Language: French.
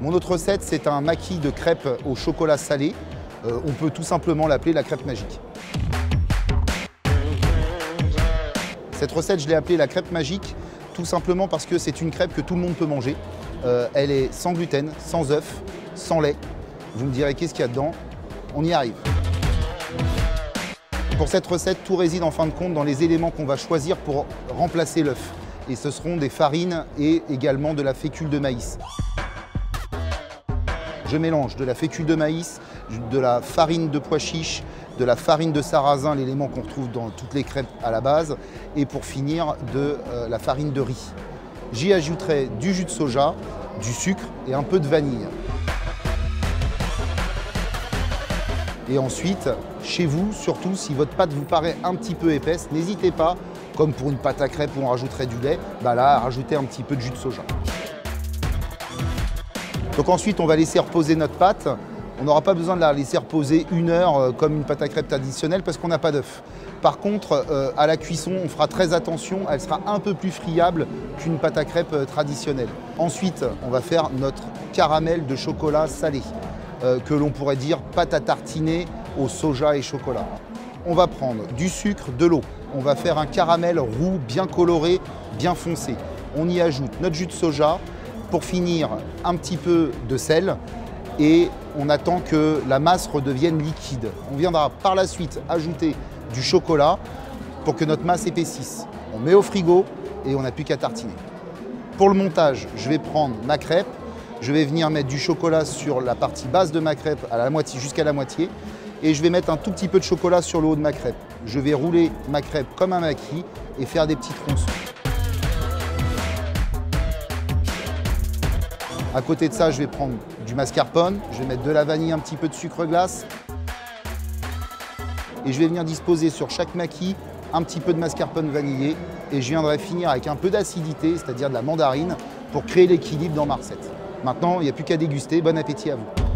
Mon autre recette, c'est un maquis de crêpes au chocolat salé. On peut tout simplement l'appeler la crêpe magique. Cette recette, je l'ai appelée la crêpe magique, tout simplement parce que c'est une crêpe que tout le monde peut manger. Elle est sans gluten, sans œufs, sans lait. Vous me direz qu'est-ce qu'il y a dedans? On y arrive. Pour cette recette, tout réside en fin de compte dans les éléments qu'on va choisir pour remplacer l'œuf. Et ce seront des farines et également de la fécule de maïs. Je mélange de la fécule de maïs, de la farine de pois chiche, de la farine de sarrasin, l'élément qu'on retrouve dans toutes les crêpes à la base, et pour finir de la farine de riz. J'y ajouterai du jus de soja, du sucre et un peu de vanille. Et ensuite, chez vous, surtout si votre pâte vous paraît un petit peu épaisse, n'hésitez pas, comme pour une pâte à crêpes où on rajouterait du lait, là, rajoutez un petit peu de jus de soja. Donc ensuite, on va laisser reposer notre pâte. On n'aura pas besoin de la laisser reposer 1 heure comme une pâte à crêpes traditionnelle parce qu'on n'a pas d'œuf. Par contre, à la cuisson, on fera très attention, elle sera un peu plus friable qu'une pâte à crêpes traditionnelle. Ensuite, on va faire notre caramel de chocolat salé, que l'on pourrait dire pâte à tartiner au soja et chocolat. On va prendre du sucre, de l'eau. On va faire un caramel roux, bien coloré, bien foncé. On y ajoute notre jus de soja. Pour finir, un petit peu de sel et on attend que la masse redevienne liquide. On viendra par la suite ajouter du chocolat pour que notre masse épaississe. On met au frigo et on n'a plus qu'à tartiner. Pour le montage, je vais prendre ma crêpe, je vais venir mettre du chocolat sur la partie basse de ma crêpe à la moitié, jusqu'à la moitié et je vais mettre un tout petit peu de chocolat sur le haut de ma crêpe. Je vais rouler ma crêpe comme un maquis et faire des petits tronçons. À côté de ça, je vais prendre du mascarpone, je vais mettre de la vanille, un petit peu de sucre glace. Et je vais venir disposer sur chaque maquis un petit peu de mascarpone vanillé. Et je viendrai finir avec un peu d'acidité, c'est-à-dire de la mandarine, pour créer l'équilibre dans ma recette. Maintenant, il n'y a plus qu'à déguster. Bon appétit à vous.